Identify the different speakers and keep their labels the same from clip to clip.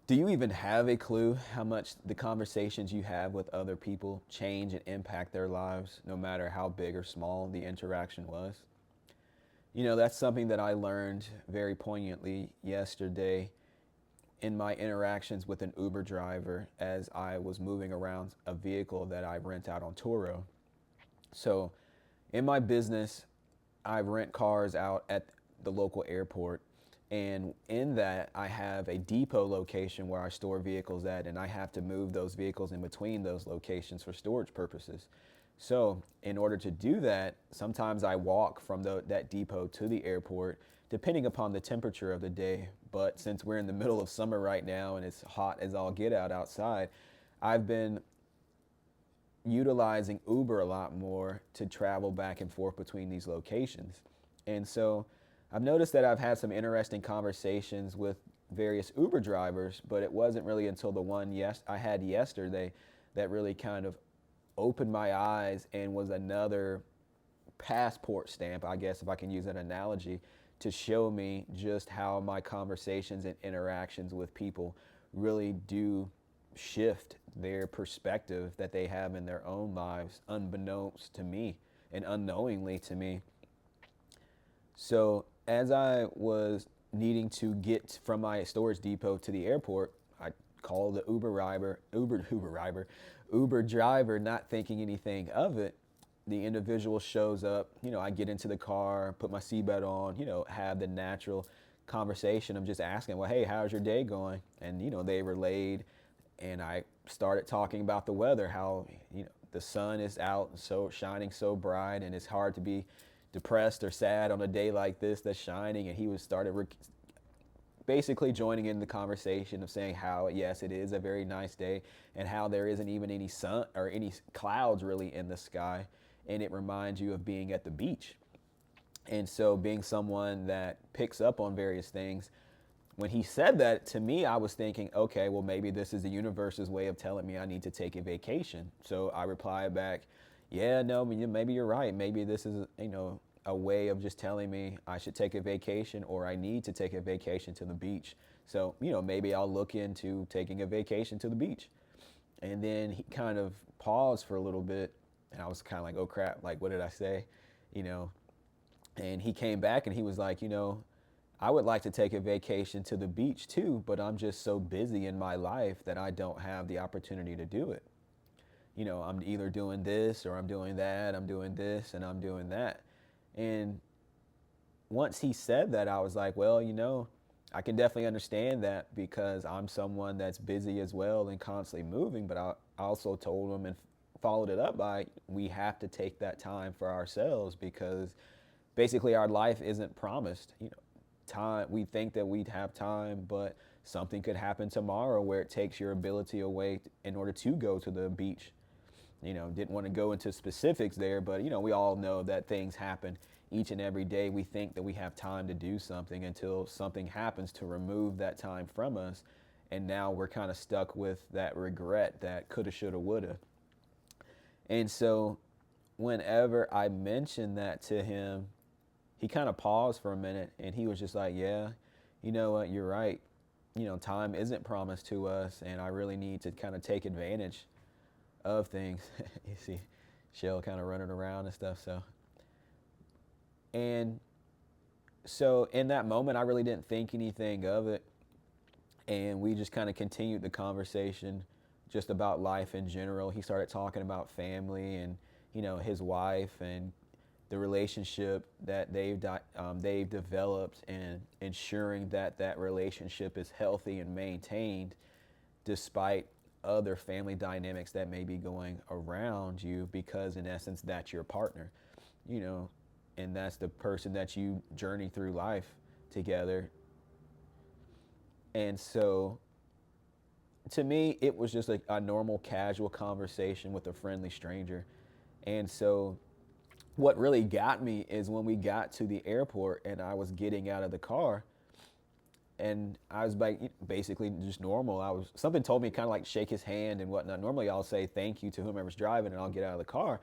Speaker 1: Do you even have a clue how much the conversations you have with other people change and impact their lives, no matter how big or small the interaction was? That's something that I learned very poignantly yesterday in my interactions with an Uber driver as I was moving around a vehicle that I rent out on Turo. So, in my business, I rent cars out at the local airport. And in that, I have a depot location where I store vehicles at, and I have to move those vehicles in between those locations for storage purposes. So, in order to do that, sometimes I walk from that depot to the airport, depending upon the temperature of the day. But since we're in the middle of summer right now and it's hot as all get out outside, I've been utilizing Uber a lot more to travel back and forth between these locations. And so I've noticed that I've had some interesting conversations with various Uber drivers, but it wasn't really until the one I had yesterday that really kind of opened my eyes and was another passport stamp, I guess, if I can use that analogy, to show me just how my conversations and interactions with people really do shift their perspective that they have in their own lives, unbeknownst to me and unknowingly to me. So, as I was needing to get from my storage depot to the airport, I called the Uber driver, not thinking anything of it. The individual shows up, I get into the car, put my seatbelt on, have the natural conversation of just asking, well, hey, how's your day going? And, they relayed, and I started talking about the weather, how, the sun is out so shining so bright, and it's hard to be depressed or sad on a day like this that's shining. And he was basically joining in the conversation of saying how, yes, it is a very nice day, and how there isn't even any sun or any clouds really in the sky, and it reminds you of being at the beach. And so, being someone that picks up on various things, when he said that to me, I was thinking, okay, well, maybe this is the universe's way of telling me I need to take a vacation. So I replied back, yeah, no, maybe you're right. Maybe this is, a way of just telling me I should take a vacation, or I need to take a vacation to the beach. So, maybe I'll look into taking a vacation to the beach. And then he kind of paused for a little bit, and I was kind of like, oh crap, like, what did I say? You know, and he came back and he was like, I would like to take a vacation to the beach too, but I'm just so busy in my life that I don't have the opportunity to do it. I'm either doing this or I'm doing that, I'm doing this and I'm doing that. And once he said that, I was like, well, I can definitely understand that, because I'm someone that's busy as well and constantly moving. But I also told him and followed it up by, we have to take that time for ourselves, because basically our life isn't promised. Time, we think that we'd have time, but something could happen tomorrow where it takes your ability away in order to go to the beach. Didn't want to go into specifics there, but we all know that things happen each and every day. We think that we have time to do something until something happens to remove that time from us, and now we're kind of stuck with that regret, that coulda, shoulda, woulda. And so whenever I mentioned that to him, he kind of paused for a minute, and he was just like, yeah, you know what, you're right. Time isn't promised to us, and I really need to kind of take advantage of things. You see Shell kind of running around and stuff. And so in that moment, I really didn't think anything of it. And we just kind of continued the conversation just about life in general. He started talking about family and, his wife and the relationship that they've developed, and ensuring that that relationship is healthy and maintained despite other family dynamics that may be going around you, because in essence that's your partner, you know and that's the person that you journey through life together. And so to me it was just a normal casual conversation with a friendly stranger. And so what really got me is when we got to the airport and I was getting out of the car, and I was like basically just normal. Something told me kind of like shake his hand and whatnot. Normally I'll say thank you to whomever's driving and I'll get out of the car.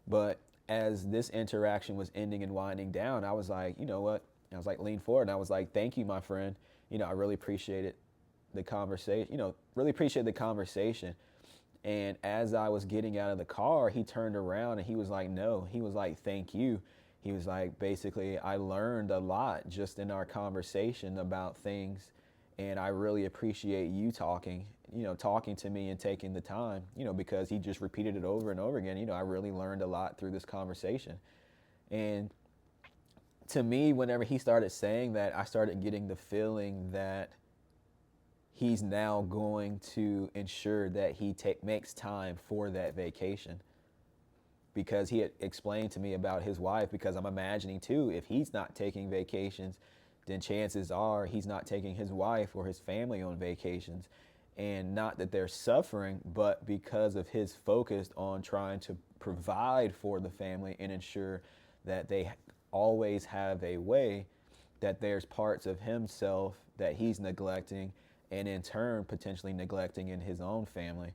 Speaker 1: But as this interaction was ending and winding down, I was like, you know what? I was like, lean forward and I was like, thank you, my friend. I really appreciate it. the conversation, really appreciate the conversation. And as I was getting out of the car, he turned around and he was like, no, he was like, thank you. He was like, basically, I learned a lot just in our conversation about things. And I really appreciate you talking to me and taking the time, because he just repeated it over and over again. I really learned a lot through this conversation. And to me, whenever he started saying that, I started getting the feeling that he's now going to ensure that he makes time for that vacation, because he had explained to me about his wife, because I'm imagining too, if he's not taking vacations, then chances are he's not taking his wife or his family on vacations. And not that they're suffering, but because of his focus on trying to provide for the family and ensure that they always have a way, that there's parts of himself that he's neglecting, and in turn potentially neglecting in his own family.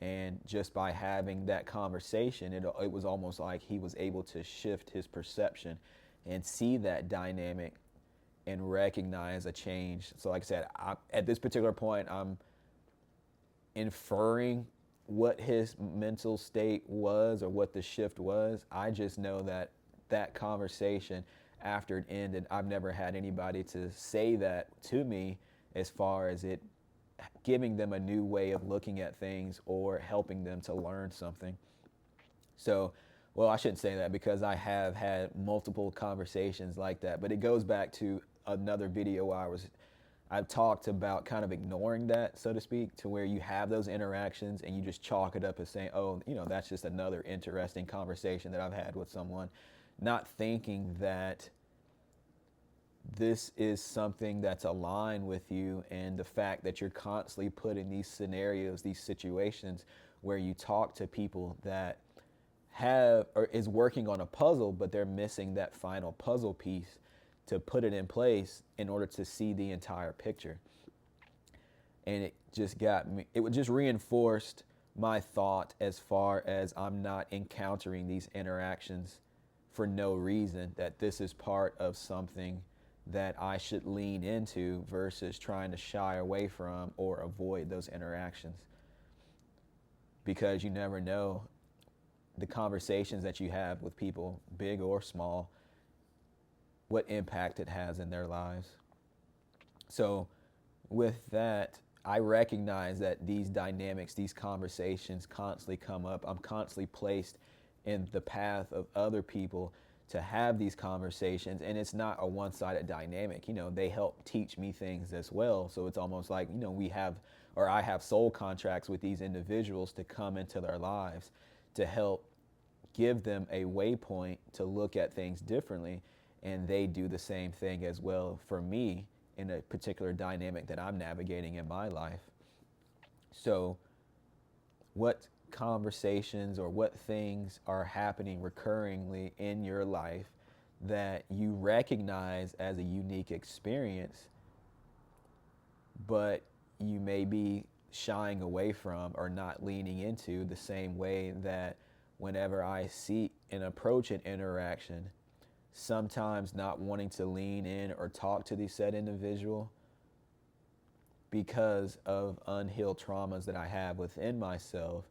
Speaker 1: And just by having that conversation, it was almost like he was able to shift his perception and see that dynamic and recognize a change. So like I said, at this particular point, I'm inferring what his mental state was or what the shift was. I just know that that conversation, after it ended, I've never had anybody to say that to me, as far as it giving them a new way of looking at things or helping them to learn something. So, well, I shouldn't say that, because I have had multiple conversations like that, but it goes back to another video I've talked about kind of ignoring that, so to speak, to where you have those interactions and you just chalk it up as saying, oh, that's just another interesting conversation that I've had with someone, not thinking that this is something that's aligned with you, and the fact that you're constantly put in these scenarios, these situations where you talk to people that have or is working on a puzzle, but they're missing that final puzzle piece to put it in place in order to see the entire picture. And it just reinforced my thought, as far as I'm not encountering these interactions for no reason, that this is part of something that I should lean into versus trying to shy away from or avoid those interactions. Because you never know the conversations that you have with people, big or small, what impact it has in their lives. So with that, I recognize that these dynamics, these conversations constantly come up. I'm constantly placed in the path of other people to have these conversations, and it's not a one-sided dynamic. They help teach me things as well. So it's almost like, I have soul contracts with these individuals to come into their lives to help give them a waypoint to look at things differently, and they do the same thing as well for me in a particular dynamic that I'm navigating in my life. So what conversations or what things are happening recurringly in your life that you recognize as a unique experience, but you may be shying away from or not leaning into, the same way that whenever I see and approach an interaction, sometimes not wanting to lean in or talk to the said individual because of unhealed traumas that I have within myself,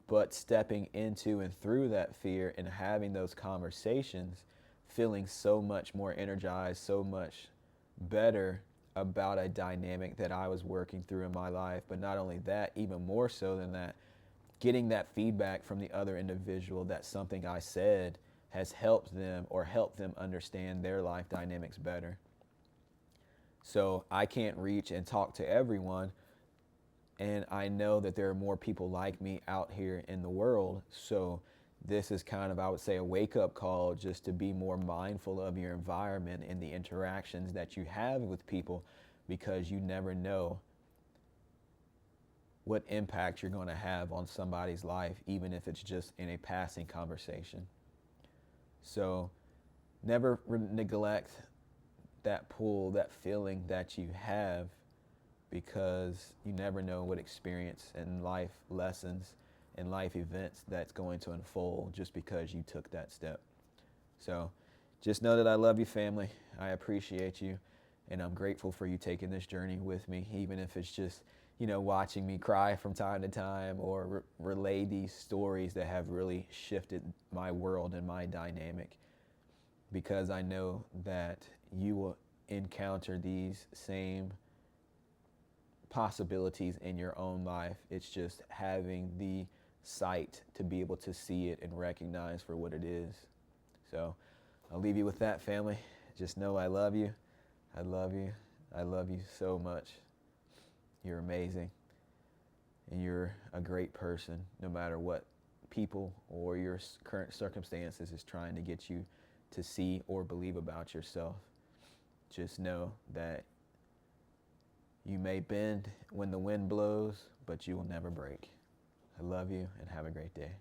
Speaker 1: but stepping into and through that fear and having those conversations, feeling so much more energized, so much better about a dynamic that I was working through in my life. But not only that, even more so than that, getting that feedback from the other individual that something I said has helped them or helped them understand their life dynamics better. So I can't reach and talk to everyone, and I know that there are more people like me out here in the world. So this is kind of, I would say, a wake-up call, just to be more mindful of your environment and the interactions that you have with people, because you never know what impact you're going to have on somebody's life, even if it's just in a passing conversation. So never neglect that pull, that feeling that you have, because you never know what experience and life lessons and life events that's going to unfold just because you took that step. So just know that I love you, family. I appreciate you. And I'm grateful for you taking this journey with me, even if it's just, watching me cry from time to time or relay these stories that have really shifted my world and my dynamic. Because I know that you will encounter these same possibilities in your own life. It's just having the sight to be able to see it and recognize for what it is. So I'll leave you with that, family. Just know I love you. I love you. I love you so much. You're amazing. And you're a great person, no matter what people or your current circumstances is trying to get you to see or believe about yourself. Just know that you may bend when the wind blows, but you will never break. I love you and have a great day.